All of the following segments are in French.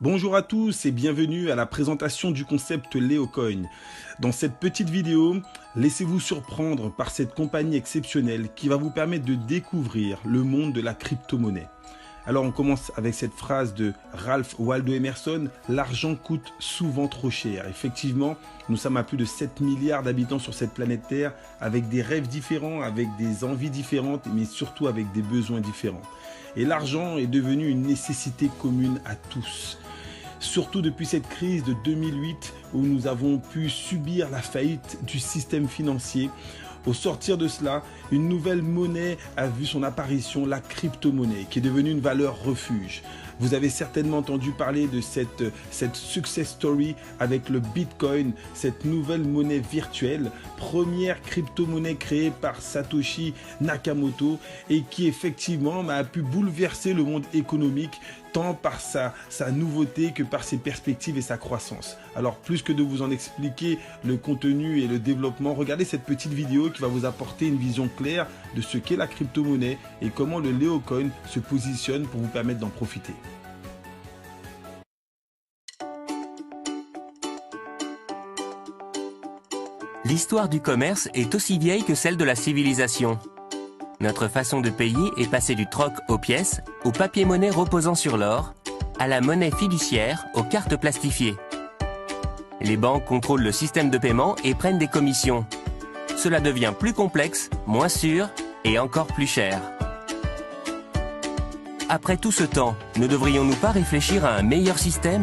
Bonjour à tous et bienvenue à la présentation du concept Leocoin. Dans cette petite vidéo, laissez-vous surprendre par cette compagnie exceptionnelle qui va vous permettre de découvrir le monde de la crypto-monnaie. Alors on commence avec cette phrase de Ralph Waldo Emerson, l'argent coûte souvent trop cher. Effectivement, nous sommes à plus de 7 milliards d'habitants sur cette planète Terre avec des rêves différents, avec des envies différentes, mais surtout avec des besoins différents. Et l'argent est devenu une nécessité commune à tous. Surtout depuis cette crise de 2008 où nous avons pu subir la faillite du système financier. Au sortir de cela, une nouvelle monnaie a vu son apparition, la crypto-monnaie, qui est devenue une valeur refuge. Vous avez certainement entendu parler de cette success story avec le Bitcoin, cette nouvelle monnaie virtuelle, première crypto-monnaie créée par Satoshi Nakamoto et qui effectivement a pu bouleverser le monde économique tant par sa nouveauté que par ses perspectives et sa croissance. Alors plus que de vous en expliquer le contenu et le développement, regardez cette petite vidéo qui va vous apporter une vision claire de ce qu'est la crypto-monnaie et comment le Leocoin se positionne pour vous permettre d'en profiter. L'histoire du commerce est aussi vieille que celle de la civilisation. Notre façon de payer est passée du troc aux pièces, au papier-monnaie reposant sur l'or, à la monnaie fiduciaire, aux cartes plastifiées. Les banques contrôlent le système de paiement et prennent des commissions. Cela devient plus complexe, moins sûr et encore plus cher. Après tout ce temps, ne devrions-nous pas réfléchir à un meilleur système ?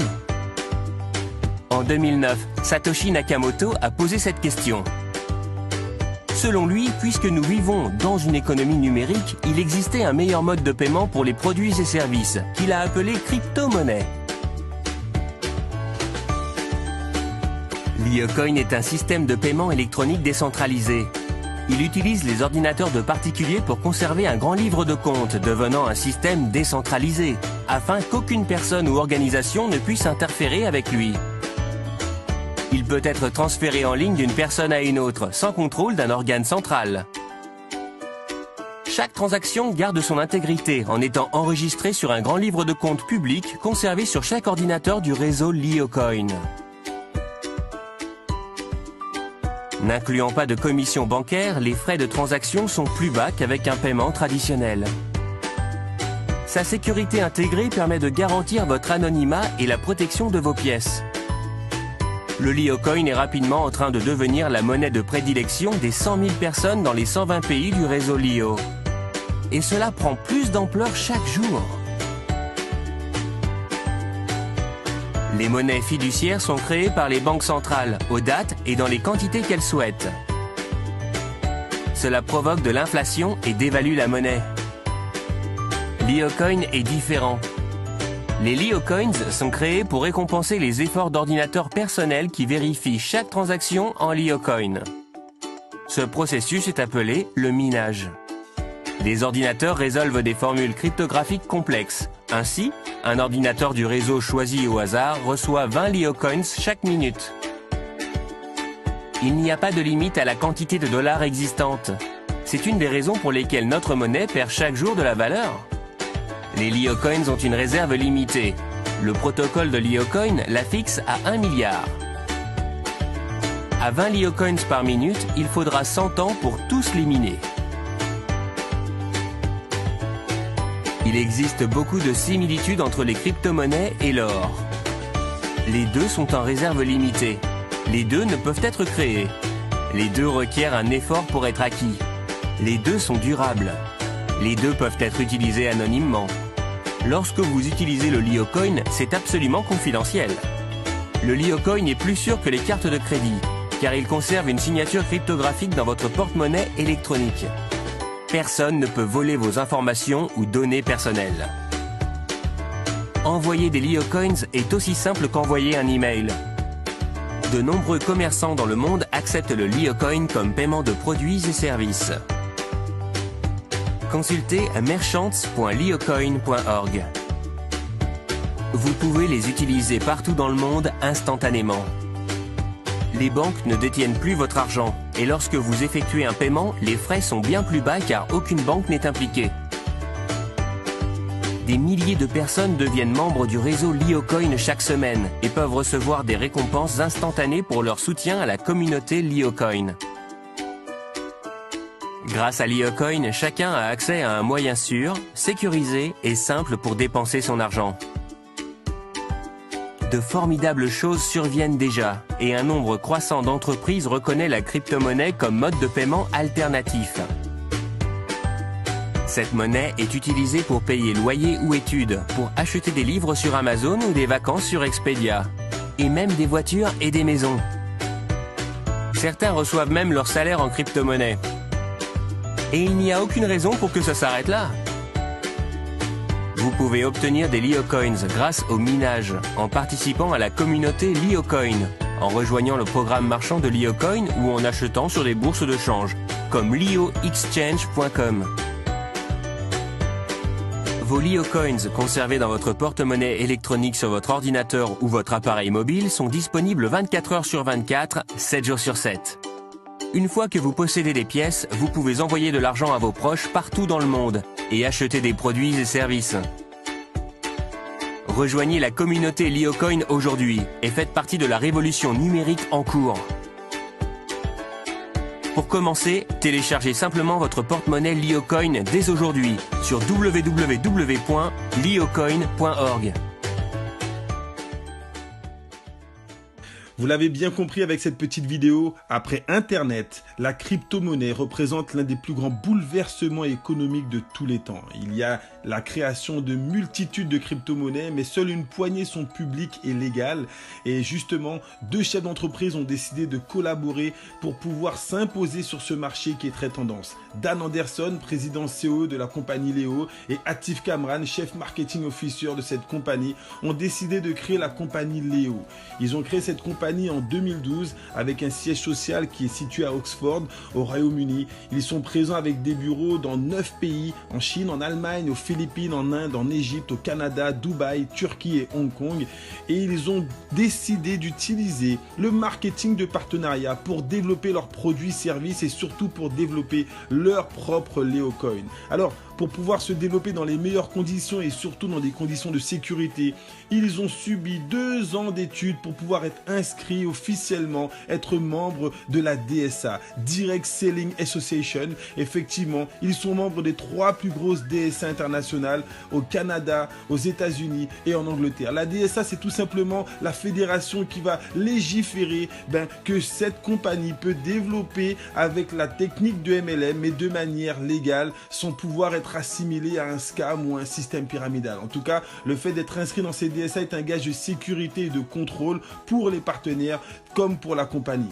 En 2009, Satoshi Nakamoto a posé cette question. Selon lui, puisque nous vivons dans une économie numérique, il existait un meilleur mode de paiement pour les produits et services, qu'il a appelé crypto-monnaie. Leocoin est un système de paiement électronique décentralisé. Il utilise les ordinateurs de particuliers pour conserver un grand livre de compte, devenant un système décentralisé, afin qu'aucune personne ou organisation ne puisse interférer avec lui. Il peut être transféré en ligne d'une personne à une autre, sans contrôle d'un organe central. Chaque transaction garde son intégrité en étant enregistrée sur un grand livre de compte public conservé sur chaque ordinateur du réseau Leocoin. N'incluant pas de commission bancaire, les frais de transaction sont plus bas qu'avec un paiement traditionnel. Sa sécurité intégrée permet de garantir votre anonymat et la protection de vos pièces. Le Leocoin est rapidement en train de devenir la monnaie de prédilection des 100 000 personnes dans les 120 pays du réseau Leo. Et cela prend plus d'ampleur chaque jour. Les monnaies fiduciaires sont créées par les banques centrales, aux dates et dans les quantités qu'elles souhaitent. Cela provoque de l'inflation et dévalue la monnaie. Leocoin est différent. Les Leocoins sont créés pour récompenser les efforts d'ordinateurs personnels qui vérifient chaque transaction en Leocoin. Ce processus est appelé le minage. Les ordinateurs résolvent des formules cryptographiques complexes. Ainsi, un ordinateur du réseau choisi au hasard reçoit 20 Leocoins chaque minute. Il n'y a pas de limite à la quantité de dollars existante. C'est une des raisons pour lesquelles notre monnaie perd chaque jour de la valeur. Les Leocoins ont une réserve limitée. Le protocole de Leocoin la fixe à 1 milliard. À 20 Leocoins par minute, il faudra 100 ans pour tous les miner. Il existe beaucoup de similitudes entre les crypto-monnaies et l'or. Les deux sont en réserve limitée. Les deux ne peuvent être créés. Les deux requièrent un effort pour être acquis. Les deux sont durables. Les deux peuvent être utilisés anonymement. Lorsque vous utilisez le Leocoin, c'est absolument confidentiel. Le Leocoin est plus sûr que les cartes de crédit, car il conserve une signature cryptographique dans votre porte-monnaie électronique. Personne ne peut voler vos informations ou données personnelles. Envoyer des Leocoins est aussi simple qu'envoyer un email. De nombreux commerçants dans le monde acceptent le Leocoin comme paiement de produits et services. Consultez merchants.leocoin.org. Vous pouvez les utiliser partout dans le monde instantanément. Les banques ne détiennent plus votre argent et lorsque vous effectuez un paiement, les frais sont bien plus bas car aucune banque n'est impliquée. Des milliers de personnes deviennent membres du réseau LioCoin chaque semaine et peuvent recevoir des récompenses instantanées pour leur soutien à la communauté LioCoin. Grâce à LioCoin, chacun a accès à un moyen sûr, sécurisé et simple pour dépenser son argent. De formidables choses surviennent déjà et un nombre croissant d'entreprises reconnaît la crypto-monnaie comme mode de paiement alternatif. Cette monnaie est utilisée pour payer loyer ou études, pour acheter des livres sur Amazon ou des vacances sur Expedia, et même des voitures et des maisons. Certains reçoivent même leur salaire en crypto-monnaie. Et il n'y a aucune raison pour que ça s'arrête là. Vous pouvez obtenir des LioCoins grâce au minage, en participant à la communauté LioCoin, en rejoignant le programme marchand de LioCoin ou en achetant sur des bourses de change, comme lioexchange.com. Vos LioCoins conservés dans votre porte-monnaie électronique sur votre ordinateur ou votre appareil mobile sont disponibles 24 heures sur 24, 7 jours sur 7. Une fois que vous possédez des pièces, vous pouvez envoyer de l'argent à vos proches partout dans le monde et acheter des produits et services. Rejoignez la communauté LioCoin aujourd'hui et faites partie de la révolution numérique en cours. Pour commencer, téléchargez simplement votre porte-monnaie LioCoin dès aujourd'hui sur www.liocoin.org. Vous l'avez bien compris avec cette petite vidéo, après Internet, la crypto-monnaie représente l'un des plus grands bouleversements économiques de tous les temps. Il y a la création de multitudes de crypto-monnaies, mais seule une poignée sont publiques et légales. Et justement, deux chefs d'entreprise ont décidé de collaborer pour pouvoir s'imposer sur ce marché qui est très tendance. Dan Anderson, président CEO de la compagnie Leo, et Atif Kamran, chef marketing officer de cette compagnie, ont décidé de créer la compagnie Leo. Ils ont créé cette compagnie en 2012 avec un siège social qui est situé à Oxford, au Royaume-Uni. Ils sont présents avec des bureaux dans 9 pays, en Chine, en Allemagne, aux Philippines, en Inde, en Égypte, au Canada, Dubaï, Turquie et Hong Kong. Et ils ont décidé d'utiliser le marketing de partenariat pour développer leurs produits, services et surtout pour développer leur propre LioCoin. Alors, pour pouvoir se développer dans les meilleures conditions et surtout dans des conditions de sécurité, ils ont subi 2 ans d'études pour pouvoir être inscrits officiellement, être membres de la DSA, Direct Selling Association. Effectivement, ils sont membres des 3 plus grosses DSA internationales au Canada, aux États-Unis et en Angleterre. La DSA, c'est tout simplement la fédération qui va légiférer que cette compagnie peut développer avec la technique de MLM, mais de manière légale, sans pouvoir être assimilé à un scam ou un système pyramidal. En tout cas, le fait d'être inscrit dans ces DSA est un gage de sécurité et de contrôle pour les partenaires comme pour la compagnie.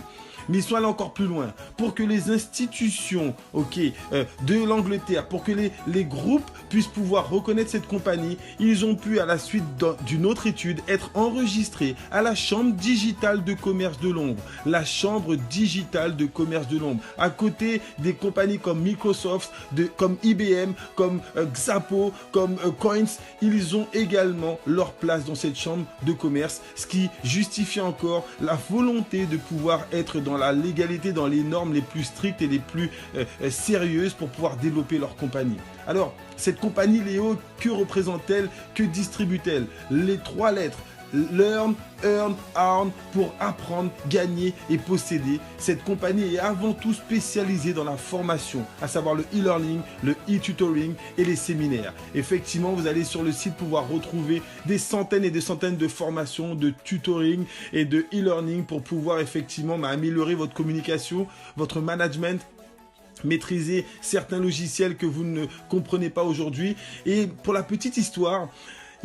Mais ils sont allés encore plus loin. Pour que les institutions de l'Angleterre, pour que les groupes puissent pouvoir reconnaître cette compagnie, ils ont pu, à la suite d'une autre étude, être enregistrés à la Chambre digitale de commerce de Londres. La Chambre digitale de commerce de Londres. À côté des compagnies comme Microsoft, comme IBM, comme Xapo, comme Coins, ils ont également leur place dans cette chambre de commerce, ce qui justifie encore la volonté de pouvoir être dans la légalité, dans les normes les plus strictes et les plus sérieuses pour pouvoir développer leur compagnie. Alors, cette compagnie Leo, que représente-t-elle? Que distribue-t-elle? Les 3 lettres. Learn, earn, earn, pour apprendre, gagner et posséder. Cette compagnie est avant tout spécialisée dans la formation, à savoir le e-learning, le e-tutoring et les séminaires. Effectivement, vous allez sur le site pouvoir retrouver des centaines et des centaines de formations, de tutoring et de e-learning pour pouvoir effectivement améliorer votre communication, votre management, maîtriser certains logiciels que vous ne comprenez pas aujourd'hui. Et pour la petite histoire,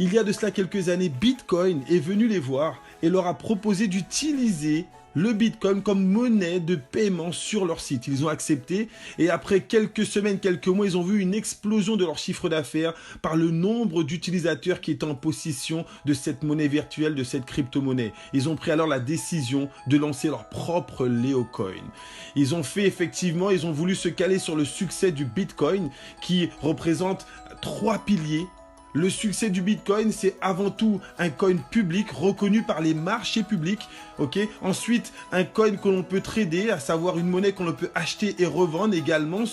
il y a de cela quelques années, Bitcoin est venu les voir et leur a proposé d'utiliser le Bitcoin comme monnaie de paiement sur leur site. Ils ont accepté et après quelques semaines, quelques mois, ils ont vu une explosion de leur chiffre d'affaires par le nombre d'utilisateurs qui étaient en possession de cette monnaie virtuelle, de cette crypto-monnaie. Ils ont pris alors la décision de lancer leur propre LioCoin. Ils ont fait effectivement, ils ont voulu se caler sur le succès du Bitcoin qui représente 3 piliers. Le succès du Bitcoin, c'est avant tout un coin public reconnu par les marchés publics. Ok. Ensuite, un coin que l'on peut trader, à savoir une monnaie qu'on peut acheter et revendre également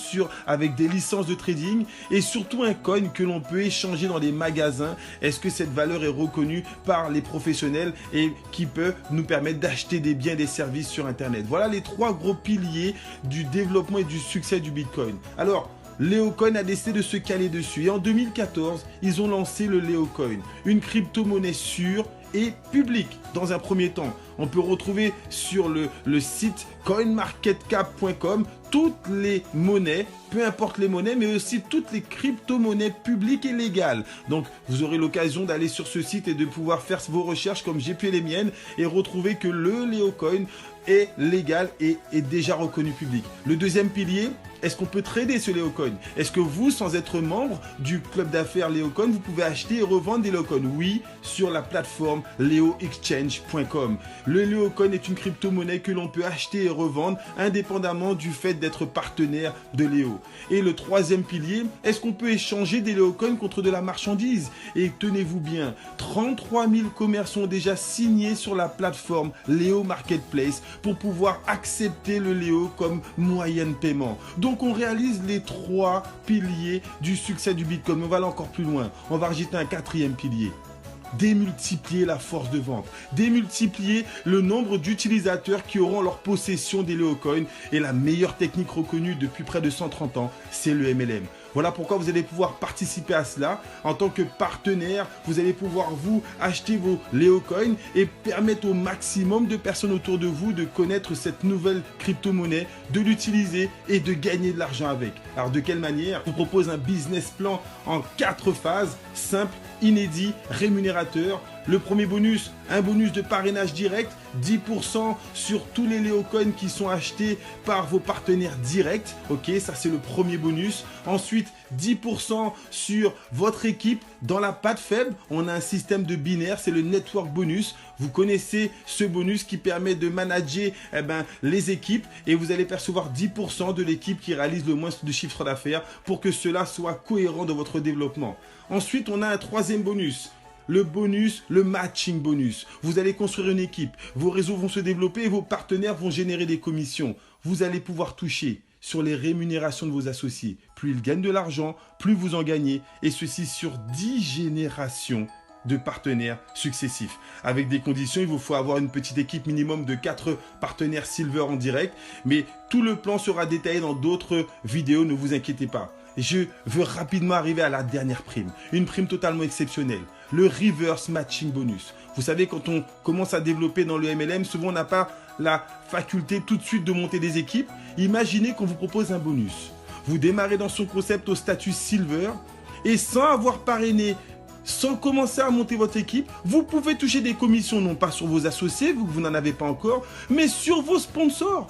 avec des licences de trading. Et surtout un coin que l'on peut échanger dans les magasins. Est-ce que cette valeur est reconnue par les professionnels et qui peut nous permettre d'acheter des biens et des services sur Internet? Voilà les trois gros piliers du développement et du succès du Bitcoin. Alors, Leocoin a décidé de se caler dessus et en 2014, ils ont lancé le Leocoin, une crypto-monnaie sûre et publique dans un premier temps. On peut retrouver sur le site coinmarketcap.com toutes les monnaies, peu importe les monnaies, mais aussi toutes les crypto-monnaies publiques et légales. Donc, vous aurez l'occasion d'aller sur ce site et de pouvoir faire vos recherches comme j'ai fait les miennes et retrouver que le Leocoin est légal et est déjà reconnu public. Le deuxième pilier, est-ce qu'on peut trader ce Leocoin? Est-ce que vous, sans être membre du club d'affaires Leocoin, vous pouvez acheter et revendre des Leocoins? Oui, sur la plateforme leoexchange.com. Le Leocoin est une crypto-monnaie que l'on peut acheter et revendre indépendamment du fait d'être partenaire de Leo. Et le troisième pilier, est-ce qu'on peut échanger des Leocoins contre de la marchandise? Et tenez-vous bien, 33 000 commerçants ont déjà signé sur la plateforme Leo Marketplace pour pouvoir accepter le Leo comme moyen de paiement. Donc on réalise les trois piliers du succès du Bitcoin. On va aller encore plus loin. On va rajouter un quatrième pilier. Démultiplier la force de vente, démultiplier le nombre d'utilisateurs qui auront leur possession des Leocoins. Et la meilleure technique reconnue depuis près de 130 ans, c'est le MLM. Voilà pourquoi vous allez pouvoir participer à cela. En tant que partenaire, vous allez pouvoir vous acheter vos Leocoins et permettre au maximum de personnes autour de vous de connaître cette nouvelle crypto-monnaie, de l'utiliser et de gagner de l'argent avec. Alors de quelle manière? Je vous propose un business plan en 4 phases, simple, inédit, rémunérateur. Le premier bonus, un bonus de parrainage direct, 10% sur tous les Leocoins qui sont achetés par vos partenaires directs. Ok, ça c'est le premier bonus. Ensuite, 10% sur votre équipe. Dans la patte faible, on a un système de binaire, c'est le network bonus. Vous connaissez ce bonus qui permet de manager les équipes et vous allez percevoir 10% de l'équipe qui réalise le moins de chiffre d'affaires pour que cela soit cohérent dans votre développement. Ensuite, on a un troisième bonus. Le bonus, le matching bonus. Vous allez construire une équipe, vos réseaux vont se développer et vos partenaires vont générer des commissions. Vous allez pouvoir toucher sur les rémunérations de vos associés. Plus ils gagnent de l'argent, plus vous en gagnez. Et ceci sur 10 générations de partenaires successifs. Avec des conditions, il vous faut avoir une petite équipe minimum de 4 partenaires Silver en direct. Mais tout le plan sera détaillé dans d'autres vidéos, ne vous inquiétez pas. Je veux rapidement arriver à la dernière prime. Une prime totalement exceptionnelle. Le reverse matching bonus. Vous savez, quand on commence à développer dans le MLM, souvent on n'a pas la faculté tout de suite de monter des équipes. Imaginez qu'on vous propose un bonus. Vous démarrez dans son concept au statut Silver et sans avoir parrainé, sans commencer à monter votre équipe, vous pouvez toucher des commissions non pas sur vos associés, vous n'en avez pas encore, mais sur vos sponsors.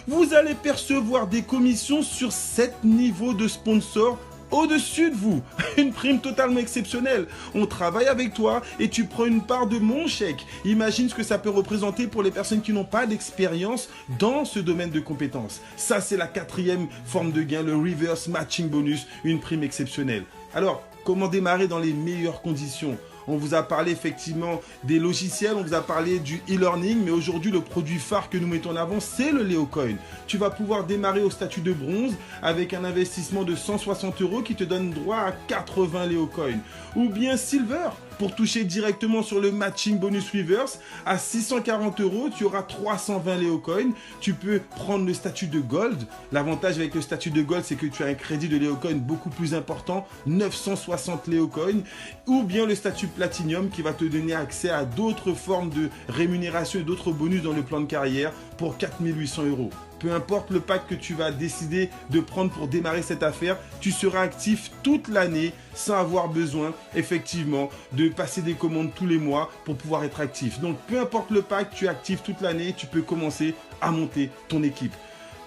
Vous allez percevoir des commissions sur 7 niveaux de sponsors au-dessus de vous. Une prime totalement exceptionnelle. On travaille avec toi et tu prends une part de mon chèque. Imagine ce que ça peut représenter pour les personnes qui n'ont pas d'expérience dans ce domaine de compétences. Ça, c'est la 4e forme de gain, le reverse matching bonus, une prime exceptionnelle. Alors, comment démarrer dans les meilleures conditions? On vous a parlé effectivement des logiciels, on vous a parlé du e-learning, mais aujourd'hui, le produit phare que nous mettons en avant, c'est le Leocoin. Tu vas pouvoir démarrer au statut de bronze avec un investissement de 160 € qui te donne droit à 80 Leocoins. Ou bien Silver, pour toucher directement sur le matching bonus reverse, à 640 €, tu auras 320 Leocoins. Tu peux prendre le statut de Gold. L'avantage avec le statut de Gold, c'est que tu as un crédit de Leocoin beaucoup plus important, 960 Leocoins. Ou bien le statut Platinum qui va te donner accès à d'autres formes de rémunération et d'autres bonus dans le plan de carrière pour 4 800 €. Peu importe le pack que tu vas décider de prendre pour démarrer cette affaire, tu seras actif toute l'année sans avoir besoin effectivement de passer des commandes tous les mois pour pouvoir être actif. Donc peu importe le pack, tu es actif toute l'année, tu peux commencer à monter ton équipe.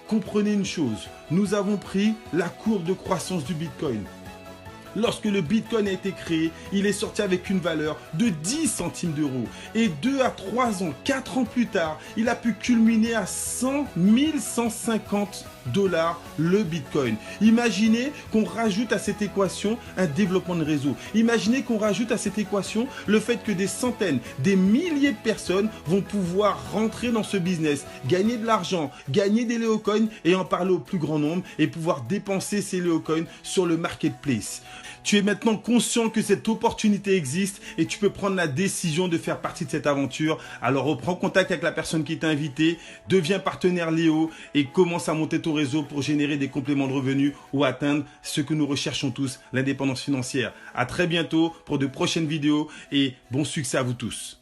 Comprenez une chose, nous avons pris la courbe de croissance du Bitcoin. Lorsque le Bitcoin a été créé, il est sorti avec une valeur de 10 centimes d'euros. Et 2 à 3 ans, 4 ans plus tard, il a pu culminer à 100 150 le Bitcoin. Imaginez qu'on rajoute à cette équation un développement de réseau. Imaginez qu'on rajoute à cette équation le fait que des centaines, des milliers de personnes vont pouvoir rentrer dans ce business, gagner de l'argent, gagner des Léocoins et en parler au plus grand nombre et pouvoir dépenser ces Léocoins sur le marketplace. Tu es maintenant conscient que cette opportunité existe et tu peux prendre la décision de faire partie de cette aventure. Alors reprends contact avec la personne qui t'a invité, deviens partenaire Léo et commence à monter ton réseau pour générer des compléments de revenus ou atteindre ce que nous recherchons tous, l'indépendance financière. À très bientôt pour de prochaines vidéos et bon succès à vous tous.